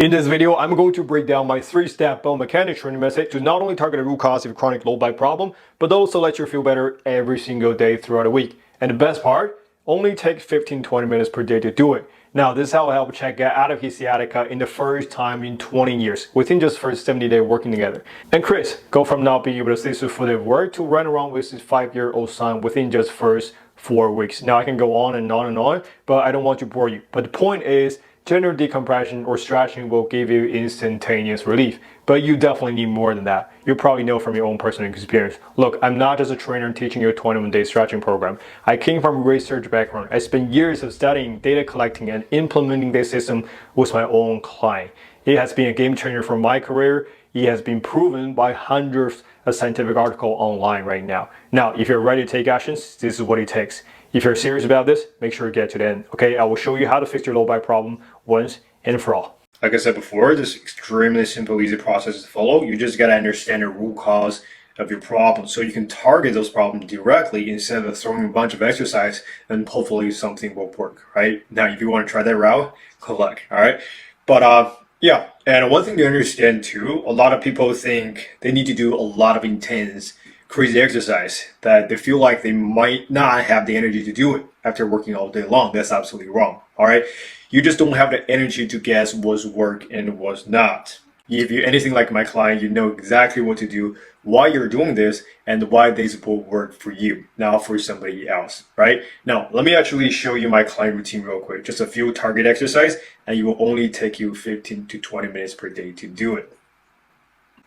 In this video, I'm going to break down my 3-step biomechanics training method to not only target the root cause of chronic low back problem, but also let you feel better every single day throughout the week. And the best part, only takes 15-20 minutes per day to do it. Now, this is how I help Chad get out of his sciatica in the first time in 20 years, within just first 70 days working together. And Chris, go from not being able to stay swift at work to run around with his 5-year-old son within just first 4 weeks. Now, I can go on and on and on, but I don't want to bore you. But the point is, general decompression or stretching will give you instantaneous relief, but you definitely need more than that. You probably know from your own personal experience. Look, I'm not just a trainer teaching you a 21-day stretching program. I came from a research background. I spent years of studying, data collecting, and implementing this system with my own client. It has been a game changer for my career. It has been proven by hundreds of scientific articles online right now. Now, if you're ready to take actions, this is what it takes. If you're serious about this, make sure you get to the end. Okay, I will show you how to fix your low back problem once and for all. Like I said before, this is extremely simple, easy process to follow. You just gotta understand the root cause of your problem so you can target those problems directly instead of throwing a bunch of exercise and hopefully something will work, right? Now, if you want to try that route, good luck, all right? But yeah, and one thing to understand too, a lot of people think they need to do a lot of intense crazy exercise that they feel like they might not have the energy to do it after working all day long. That's absolutely wrong. All right, you just don't have the energy to guess what's work and what's not. If you're anything like my client, you know exactly what to do, why you're doing this, and why this will work for you, not for somebody else, right? Now, let me actually show you my client routine real quick. Just a few target exercise, and it will only take you 15 to 20 minutes per day to do it.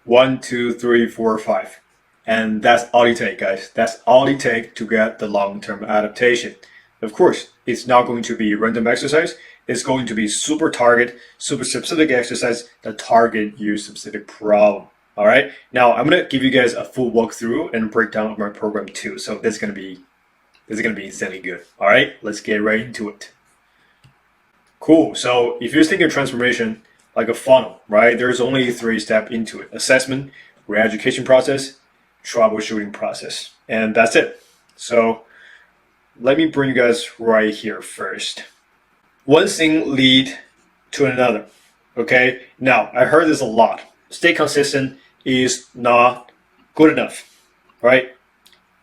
1, 2, 3, 4, 5. And that's all it takes, guys. That's all it takes to get the long-term adaptation. Of course, it's not going to be random exercise. It's going to be super target, super specific exercise that target your specific problem. All right. Now I'm gonna give you guys a full walkthrough and breakdown of my program too. So this is gonna be insanely good. All right. Let's get right into it. Cool. So if you're thinking of transformation like a funnel, right? There's only 3 steps into it: assessment, re-education process, troubleshooting process, and that's it. So let me bring you guys right here first. One thing lead to another. Okay, now I heard this a lot. Stay consistent is not good enough, right?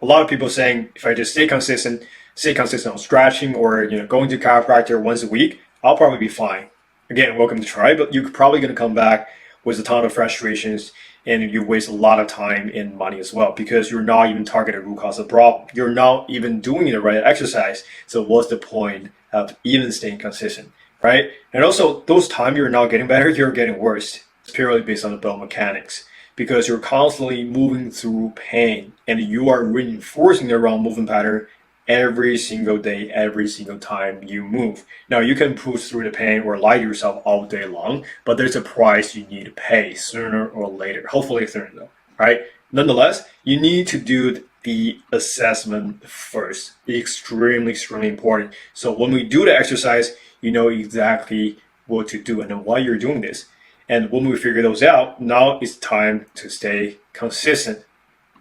A lot of people saying if I just stay consistent on stretching or going to chiropractor once a week, I'll probably be fine. Again, welcome to try, but you're probably going to come back with a ton of frustrations and you waste a lot of time and money as well because you're not even targeting the root cause of the problem. You're not even doing the right exercise. So what's the point of even staying consistent, right? And also, those times you're not getting better, you're getting worse. It's purely based on the biomechanics because you're constantly moving through pain and you are reinforcing the wrong movement pattern every single day, every single time you move. Now, you can push through the pain or lie to yourself all day long, but there's a price you need to pay sooner or later. Hopefully sooner though, right? Nonetheless, you need to do the assessment first. Extremely, extremely important. So when we do the exercise, you know exactly what to do and then why you're doing this. And when we figure those out, now it's time to stay consistent.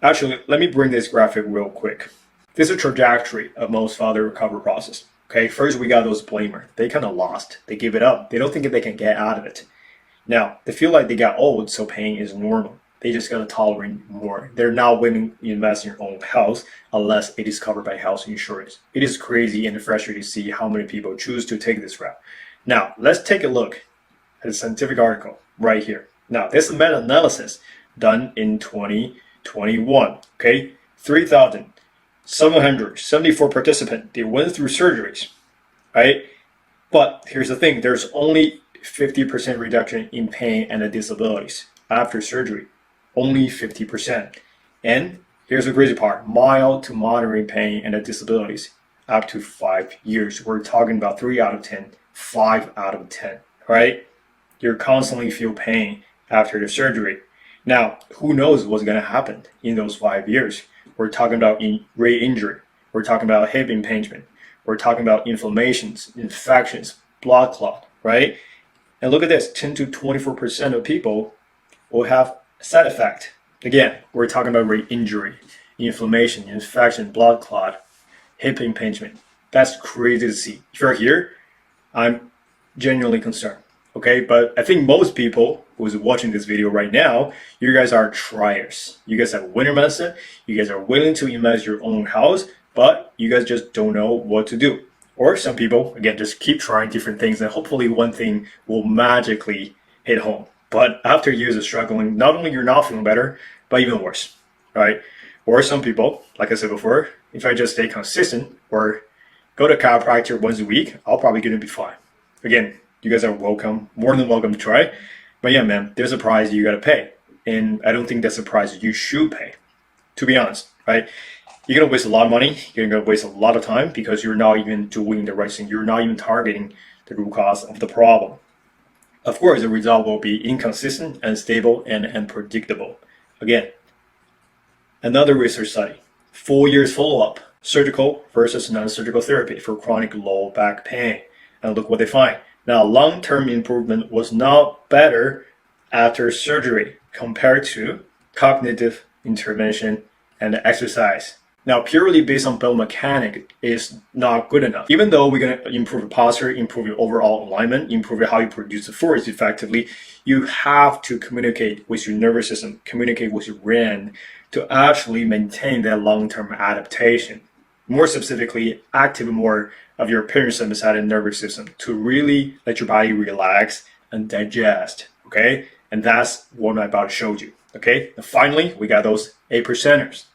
Actually, let me bring this graphic real quick. This is a trajectory of most father recovery process. Okay, first we got those blamer. They kind of lost. They give it up. They don't think they can get out of it. Now, they feel like they got old, so pain is normal. They just gotta tolerate more. They're not willing to invest in your own health unless it is covered by health insurance. It is crazy and frustrating to see how many people choose to take this route. Now, let's take a look at a scientific article right here. Now, this is a meta-analysis done in 2021. Okay, 3,774 participants. They went through surgeries, right? But here's the thing: there's only 50% reduction in pain and disabilities after surgery. Only 50%. And here's the crazy part: mild to moderate pain and disabilities up to 5 years. We're talking about 3 out of 10, 5 out of 10, right? You constantly feel pain after the surgery. Now, who knows what's going to happen in those 5 years? We're talking about re-injury. We're talking about hip impingement. We're talking about inflammations, infections, blood clot, right? And look at this: 10 to 24% of people will have a side effect. Again, we're talking about re-injury, inflammation, infection, blood clot, hip impingement. That's crazy to see. If you're here, I'm genuinely concerned. okay? But I think most people who's watching this video right now, you guys are triers. You guys have a winner mindset. You guys are willing to invest your own house, but you guys just don't know what to do. Or some people, again, just keep trying different things and hopefully one thing will magically hit home. But after years of struggling, not only you're not feeling better, but even worse, right? Or some people, like I said before, if I just stay consistent or go to chiropractor once a week, I'll probably gonna be fine. Again, you guys are welcome, more than welcome to try. But yeah, man, there's a price you gotta pay. And I don't think that's a price you should pay, to be honest, right? You're gonna waste a lot of money, you're gonna waste a lot of time because you're not even doing the right thing. You're not even targeting the root cause of the problem. Of course, the result will be inconsistent, unstable, and unpredictable. Again, another research study, 4 years follow-up, surgical versus non-surgical therapy for chronic low back pain. And look what they find. Now, long-term improvement was not better after surgery compared to cognitive intervention and exercise. Now, purely based on biomechanics is not good enough. Even though we're going to improve your posture, improve your overall alignment, improve how you produce the force effectively, you have to communicate with your nervous system, communicate with your brain to actually maintain that long-term adaptation. More specifically, activate more of your parasympathetic nervous system to really let your body relax and digest, okay? And that's what I'm about to show you, okay? And finally, we got those 8%ers.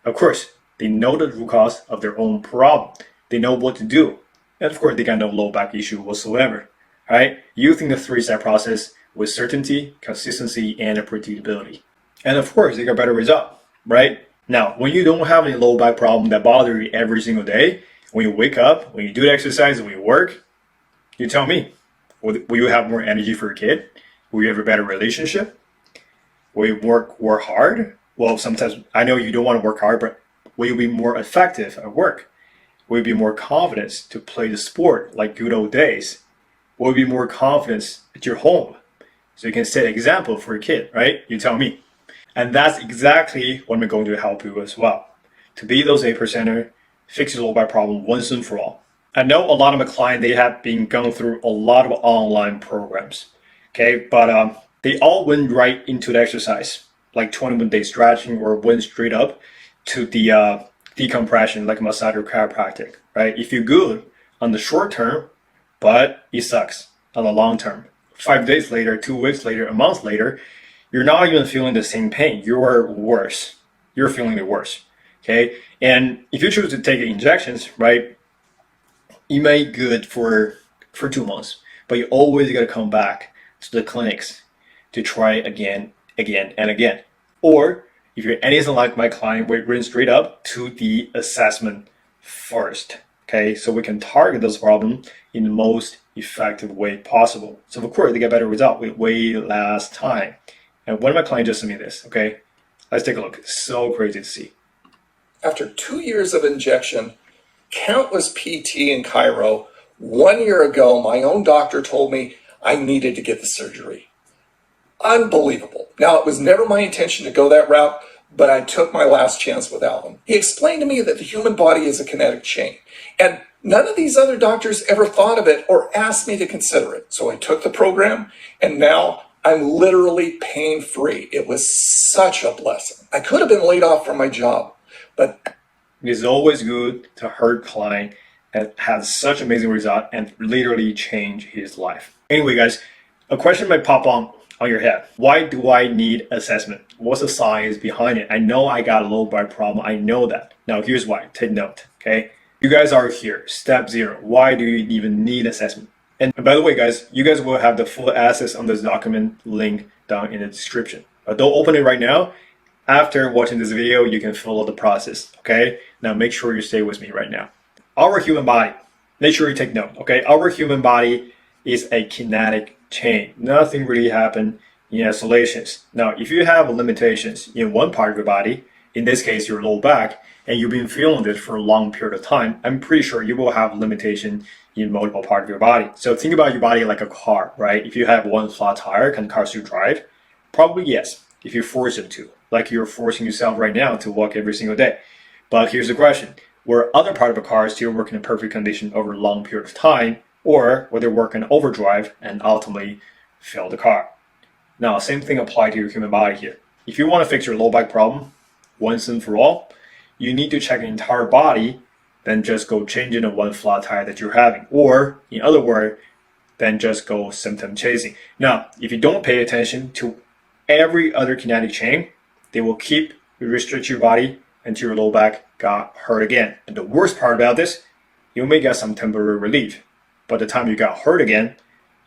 Of course, they know the root cause of their own problem. They know what to do. And of course, they got no low back issue whatsoever, right? Using the 3-step process with certainty, consistency, and predictability. And of course, they got better result, right? Now, when you don't have any low back problem that bother you every single day, when you wake up, when you do the exercise, when you work, you tell me, will you have more energy for your kid? Will you have a better relationship? Will you work hard? Well, sometimes I know you don't want to work hard, but will you be more effective at work? Will you be more confident to play the sport like good old days? Will you be more confident at your home? So you can set an example for your kid, right? You tell me. And that's exactly what I'm going to help you as well. To be those 8%er, fix your low back problem once and for all. I know a lot of my clients, they have been going through a lot of online programs, okay? But they all went right into the exercise, like 21-day stretching, or went straight up to the decompression, like massage or chiropractic, right? If you're good on the short term, but it sucks on the long term. 5 days later, 2 weeks later, a month later, you're not even feeling the same pain. You're worse. You're feeling the worse, okay? And if you choose to take injections, right, it may be good for 2 months, but you always got to come back to the clinics to try again, and again. Or if you're anything like my client, we run straight up to the assessment first, okay? So we can target those problems in the most effective way possible. So of course, they get better result with way less time. And one of my clients just sent me this, okay? Let's take a look. It's so crazy to see. After 2 years of injection, countless PT and chiro, 1 year ago, my own doctor told me I needed to get the surgery. Unbelievable. Now, it was never my intention to go that route, but I took my last chance with Alvin. He explained to me that the human body is a kinetic chain, and none of these other doctors ever thought of it or asked me to consider it. So I took the program, and now I'm literally pain-free. It was such a blessing. I could have been laid off from my job, but it's always good to hurt client that has such amazing result and literally change his life. Anyway, guys, a question might pop on your head. Why do I need assessment? What's the science behind it? I know I got a low back problem. I know that. Now, here's why. Take note, okay? You guys are here. Step 0. Why do you even need assessment? And by the way, guys, you guys will have the full access on this document link down in the description. But don't open it right now. After watching this video, you can follow the process, okay? Now, make sure you stay with me right now. Our human body, make sure you take note, okay? Our human body is a kinetic chain. Nothing really happens in isolations. Now, if you have limitations in one part of your body, in this case, your low back, and you've been feeling this for a long period of time, I'm pretty sure you will have limitation in multiple parts of your body. So think about your body like a car, right? If you have one flat tire, can cars still drive? Probably yes, if you force it to, like you're forcing yourself right now to walk every single day. But here's the question. Were other part of a car still working in perfect condition over a long period of time, or will they work in overdrive and ultimately fail the car? Now, same thing applies to your human body here. If you want to fix your low back problem once and for all, you need to check your entire body, then just go changing the one flat tire that you're having. Or, in other words, then just go symptom chasing. Now, if you don't pay attention to every other kinetic chain, they will keep restrict your body until your low back got hurt again. And the worst part about this, you may get some temporary relief, but the time you got hurt again,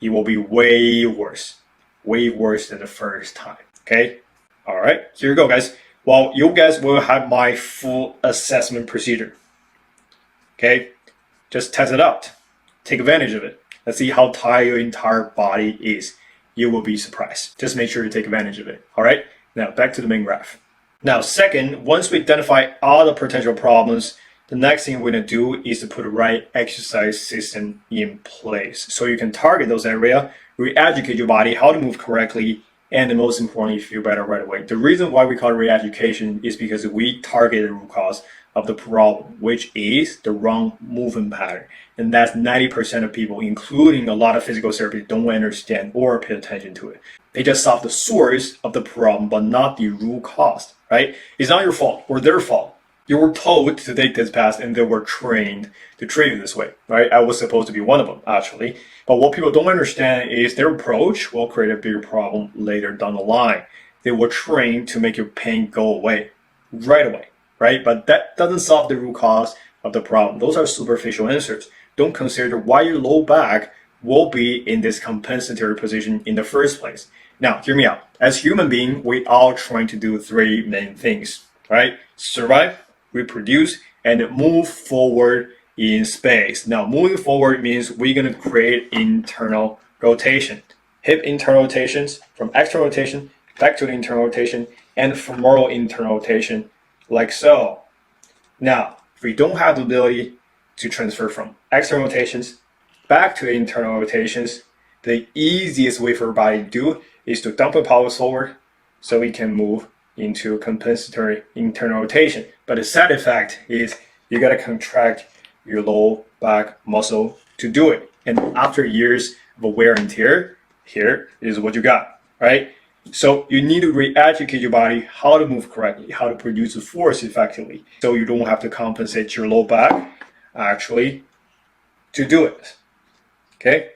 it will be way worse than the first time. Okay? All right, here you go, guys. Well, you guys will have my full assessment procedure. Okay? Just test it out. Take advantage of it. Let's see how tight your entire body is. You will be surprised. Just make sure you take advantage of it. All right? Now, back to the main graph. Now, second, once we identify all the potential problems, the next thing we're going to do is to put the right exercise system in place. So you can target those areas, re-educate your body how to move correctly, and the most importantly, feel better right away. The reason why we call it re-education is because we target the root cause of the problem, which is the wrong movement pattern. And that's 90% of people, including a lot of physical therapists, don't understand or pay attention to it. They just solve the source of the problem, but not the root cause, right? It's not your fault or their fault. You were told to take this path and they were trained to treat you this way, right? I was supposed to be one of them, actually. But what people don't understand is their approach will create a bigger problem later down the line. They were trained to make your pain go away right away, right? But that doesn't solve the root cause of the problem. Those are superficial answers. Don't consider why your low back will be in this compensatory position in the first place. Now, hear me out. As human beings, we all trying to do three main things, right? Survive, reproduce, and move forward in space. Now, moving forward means we're going to create internal rotation. Hip internal rotations, from external rotation back to the internal rotation, and femoral internal rotation, like so. Now, if we don't have the ability to transfer from external rotations back to the internal rotations, the easiest way for our body to do is to dump the pelvis forward so we can move into compensatory internal rotation. But the side effect is you got to contract your low back muscle to do it. And after years of wear and tear, here is what you got, right? So you need to re-educate your body how to move correctly, how to produce the force effectively, so you don't have to compensate your low back actually to do it. Okay?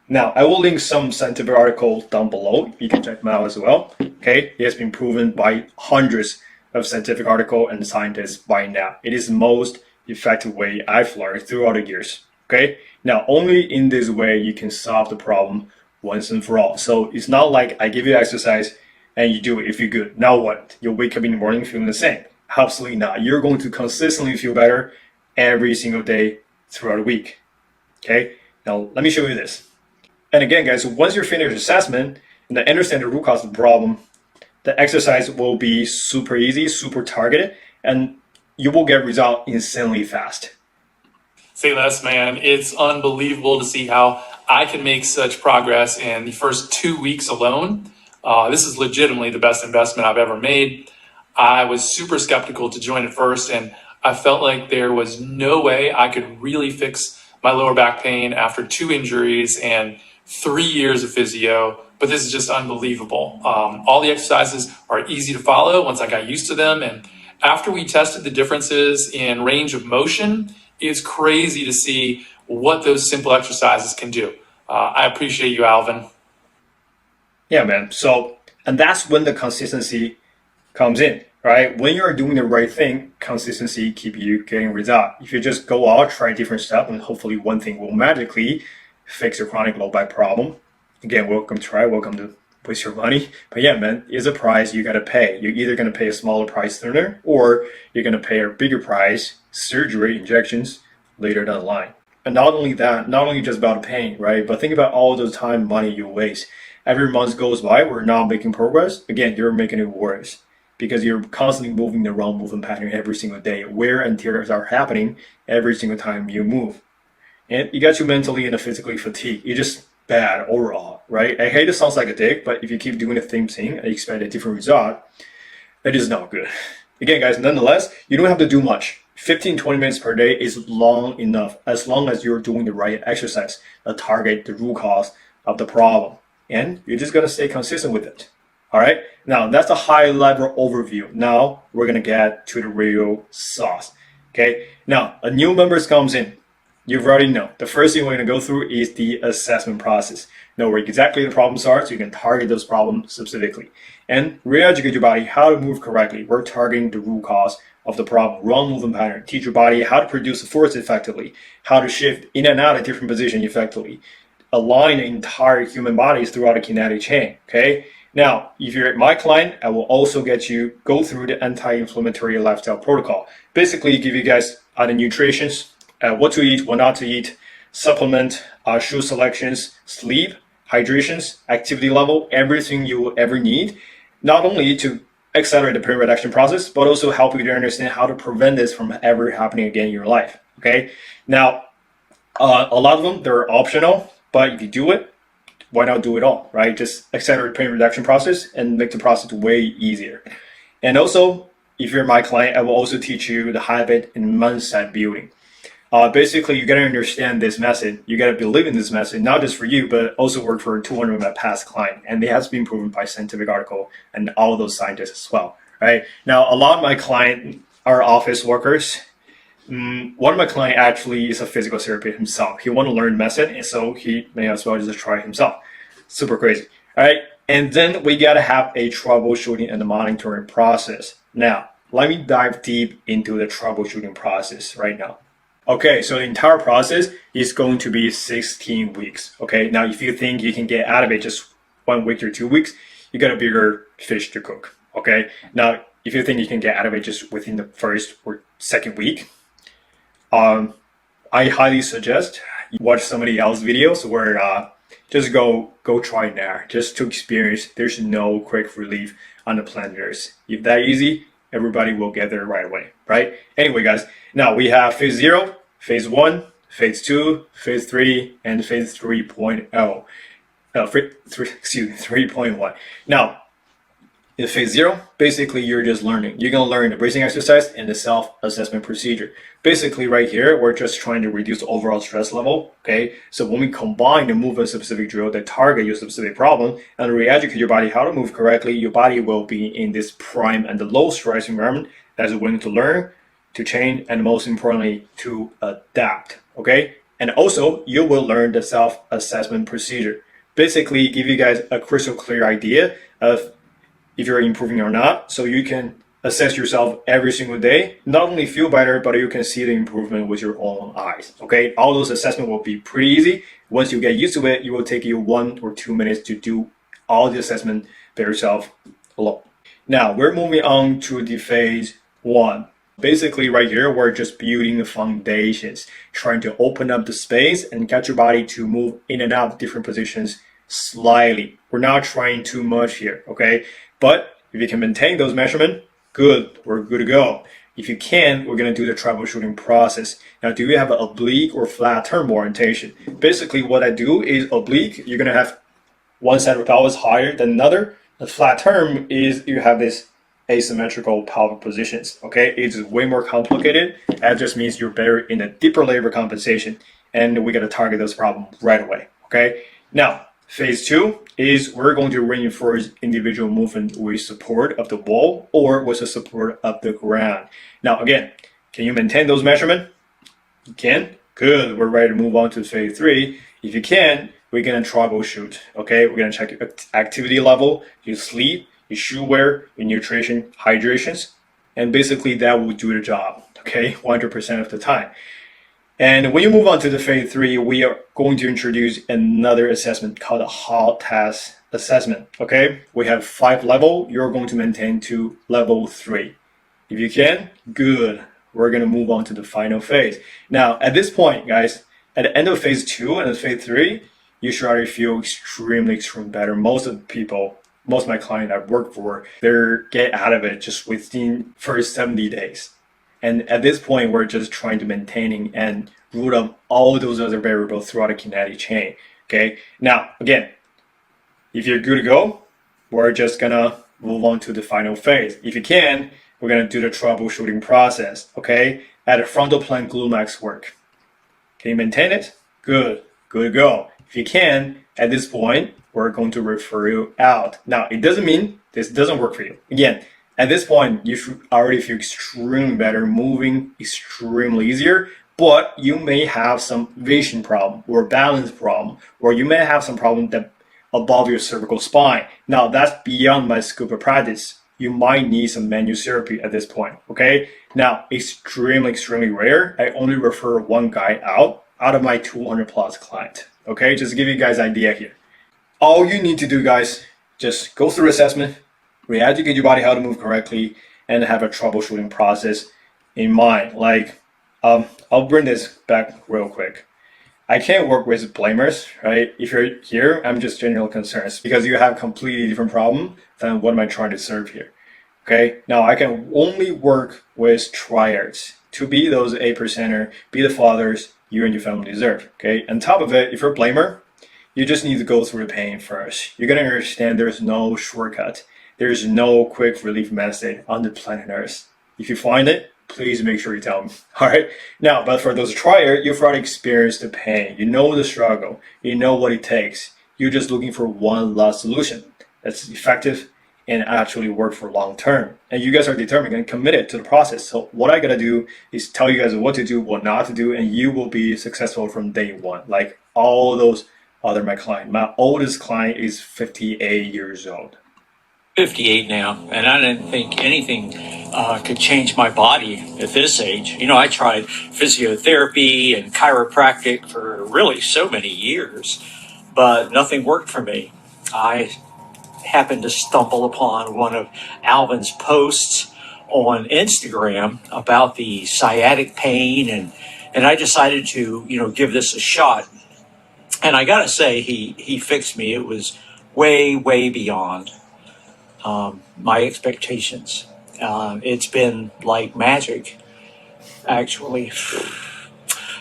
Now, I will link some scientific articles down below. You can check them out as well. Okay? It has been proven by hundreds of scientific articles and scientists by now. It is the most effective way I've learned throughout the years. Okay? Now, only in this way you can solve the problem once and for all. So it's not like I give you exercise and you do it if you're good. Now what? You'll wake up in the morning feeling the same. Absolutely not. You're going to consistently feel better every single day throughout the week. Okay? Now, let me show you this. And again, guys, once you finish assessment and understand the root cause of the problem, the exercise will be super easy, super targeted, and you will get result insanely fast. Say less, man. It's unbelievable to see how I can make such progress in the first 2 weeks alone. This is legitimately the best investment I've ever made. I was super skeptical to join at first, and I felt like there was no way I could really fix my lower back pain after 2 injuries and 3 years of physio, but this is just unbelievable. All the exercises are easy to follow once I got used to them, and after we tested the differences in range of motion, it's crazy to see what those simple exercises can do. I appreciate you, Alvin. Yeah, man. So, and that's when the consistency comes in, right? When you're doing the right thing, consistency keep you getting result. If you just go out, try different stuff, and hopefully one thing will magically fix your chronic low back problem. Again, welcome to waste your money. But yeah, man, it's a price you got to pay. You're either going to pay a smaller price sooner, or you're going to pay a bigger price, surgery, injections, later down the line. And not only that, not only just about the pain, right? But think about all the time, money you waste. Every month goes by, we're not making progress. Again, you're making it worse because you're constantly moving the wrong movement pattern every single day. Wear and tears are happening every single time you move. And it gets you mentally and physically fatigued. It's just bad overall, right? I hate it sounds like a dick, but if you keep doing the same thing and expect a different result, that is not good. Again, guys, nonetheless, you don't have to do much. 15-20 minutes per day is long enough, as long as you're doing the right exercise that target the root cause of the problem. And you're just gonna stay consistent with it. All right, now that's a high level overview. Now we're gonna get to the real sauce. Okay, now a new member comes in. You already know. The first thing we're gonna go through is the assessment process. Know where exactly the problems are so you can target those problems specifically. And re-educate your body how to move correctly. We're targeting the root cause of the problem, wrong movement pattern. Teach your body how to produce force effectively, how to shift in and out of different positions effectively. Align the entire human bodies throughout a kinetic chain, okay? Now, if you're my client, I will also get you go through the anti-inflammatory lifestyle protocol. Basically, give you guys the nutritions, what to eat, what not to eat, supplement, shoe selections, sleep, hydrations, activity level, everything you will ever need, not only to accelerate the pain reduction process, but also help you to understand how to prevent this from ever happening again in your life, okay? Now, a lot of them, they're optional, but if you do it, why not do it all, right? Just accelerate pain reduction process and make the process way easier. And also, if you're my client, I will also teach you the habit and mindset building. Basically, you gotta understand this method. You gotta believe in this method, not just for you, but also work for 200 of my past client. And it has been proven by scientific article and all those scientists as well, right? Now, a lot of my clients are office workers. One of my clients actually is a physical therapist himself. He want to learn method, and so he may as well just try it himself. Super crazy, all right? And then we gotta have a troubleshooting and the monitoring process. Now, let me dive deep into the troubleshooting process right now. Okay, so the entire process is going to be 16 weeks, okay? Now, if you think you can get out of it just 1 week or 2 weeks, you got a bigger fish to cook, okay? Now, if you think you can get out of it just within the first or second week, I highly suggest you watch somebody else's videos where just go try it now, just to experience. There's no quick relief on the planet Earth. If that easy, everybody will get there right away, right? Anyway, guys, now we have phase 0, phase 1, phase 2, phase 3, and phase 3.0. 3.1. Now, in phase 0, basically you're just learning. You're gonna learn the breathing exercise and the self-assessment procedure. Basically right here, we're just trying to reduce the overall stress level, okay? So when we combine the movement-specific drill that target your specific problem and re-educate your body how to move correctly, your body will be in this prime and the low stress environment that is willing to learn, to change, and most importantly, to adapt, okay? And also, you will learn the self-assessment procedure. Basically, give you guys a crystal clear idea of if you're improving or not, so you can assess yourself every single day, not only feel better, but you can see the improvement with your own eyes, okay? All those assessments will be pretty easy. Once you get used to it, it will take you 1 or 2 minutes to do all the assessment by yourself alone. Now, we're moving on to the phase 1. Basically, right here, we're just building the foundations, trying to open up the space and get your body to move in and out of different positions slightly. We're not trying too much here, okay? But if you can maintain those measurements, good, we're good to go. If you can, we're gonna do the troubleshooting process. Now, do you have an oblique or flat term orientation? Basically, what I do is oblique, you're gonna have one set of pelvis higher than another. The flat term is you have this asymmetrical pelvic positions, okay? It's way more complicated. That just means you're better in a deeper labor compensation, and we gotta target those problems right away, okay? Now, phase 2 is we're going to reinforce individual movement with support of the wall or with the support of the ground. Now, again, can you maintain those measurements? You can? Good. We're ready to move on to phase 3. If you can, we're going to troubleshoot, okay? We're going to check your activity level, your sleep, your shoe wear, your nutrition, hydrations, and basically that will do the job, okay? 100% of the time. And when you move on to the phase 3, we are going to introduce another assessment called a hall test assessment, okay? We have 5 levels. You're going to maintain to level 3. If you can, good. We're going to move on to the final phase. Now, at this point, guys, at the end of phase 2 and phase 3, you should already feel extremely better. Most of my clients I've worked for, they get out of it just within first 70 days. And at this point, we're just trying to maintaining and root up all those other variables throughout a kinetic chain, okay? Now, again, if you're good to go, we're just gonna move on to the final phase. If you can, we're gonna do the troubleshooting process, okay? at a frontal plane glue max work? Can you maintain it? Good, good to go. If you can, at this point, we're going to refer you out. Now, it doesn't mean this doesn't work for you. Again, at this point, you should already feel extremely better, moving extremely easier, but you may have some vision problem or balance problem, or you may have some problem that above your cervical spine. Now, that's beyond my scope of practice. You might need some manual therapy at this point, okay? Now, extremely rare. I only refer one guy out of my 200 plus client, okay? Just to give you guys an idea here. All you need to do, guys, just go through assessment, re-educate your body how to move correctly, and have a troubleshooting process in mind. Like, I'll bring this back real quick. I can't work with blamers, right? If you're here, I'm just general concerns because you have completely different problem than what am I trying to serve here. Okay, now I can only work with triads to be those 8%er, be the fathers you and your family deserve. Okay, on top of it, if you're a blamer, you just need to go through the pain first. You're gonna understand there's no shortcut. There's no quick relief method on the planet Earth. If you find it, please make sure you tell me. All right. Now, but for those trier, you've already experienced the pain. You know the struggle. You know what it takes. You're just looking for one last solution that's effective and actually work for long term. And you guys are determined and committed to the process. So what I gotta do is tell you guys what to do, what not to do, and you will be successful from day one. Like all those other my client. My oldest client is 58 years old. 58 now, and I didn't think anything could change my body at this age. You know, I tried physiotherapy and chiropractic for really so many years, but nothing worked for me. I happened to stumble upon one of Alvin's posts on Instagram about the sciatic pain, and I decided to, give this a shot. And I gotta say, he fixed me. It was way beyond my expectations. It's been like magic, actually.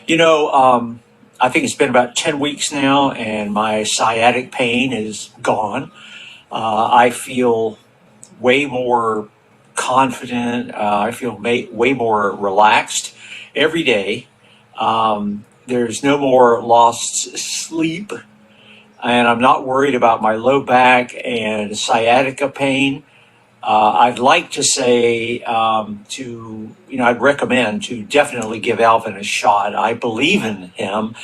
I think it's been about 10 weeks now, and my sciatic pain is gone. I feel way more confident. I feel way more relaxed every day. There's no more lost sleep, and I'm not worried about my low back and sciatica pain. I'd like to say I'd recommend to definitely give Alvin a shot. I believe in him.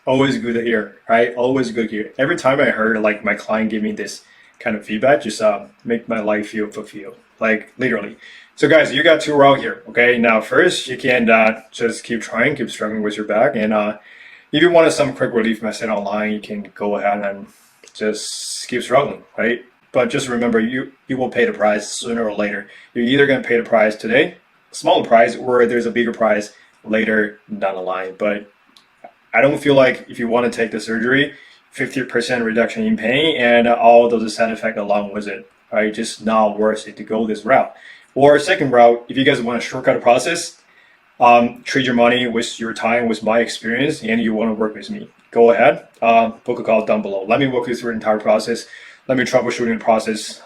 Always good to hear, right? Always good to hear. Every time I heard like my client give me this kind of feedback, just make my life feel fulfilled, like literally. So guys, you got two routes here, okay? Now first, you can just keep trying, keep struggling with your back, and if you wanted some quick relief method online, you can go ahead and just keep struggling, right? But just remember, you will pay the price sooner or later. You're either going to pay the price today, a smaller price, or there's a bigger price later down the line. But I don't feel like if you want to take the surgery, 50% reduction in pain and all those side effects along with it, right? Just not worth it to go this route. Or second route, if you guys want to shortcut the process, trade your money with your time, with my experience, and you want to work with me, go ahead, book a call down below. Let me walk you through the entire process. Let me troubleshoot the process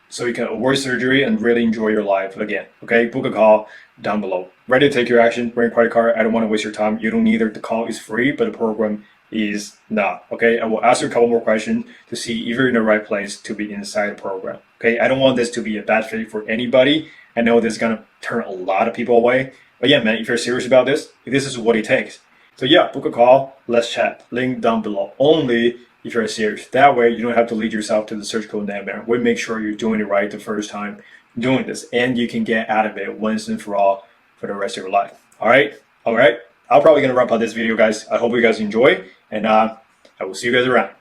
so you can avoid surgery and really enjoy your life again. Okay, book a call down below. Ready to take your action, bring a credit card. I don't want to waste your time. You don't need it. The call is free, but the program is not. Okay, I will ask you a couple more questions to see if you're in the right place to be inside the program. Okay, I don't want this to be a bad fit for anybody. I know this is gonna turn a lot of people away. But yeah, man, if you're serious about this is what it takes. So yeah, book a call, let's chat. Link down below. Only if you're serious. That way, you don't have to lead yourself to the surgical nightmare. We make sure you're doing it right the first time doing this, and you can get out of it once and for all for the rest of your life. All right. I'm probably gonna wrap up this video, guys. I hope you guys enjoy, and I will see you guys around.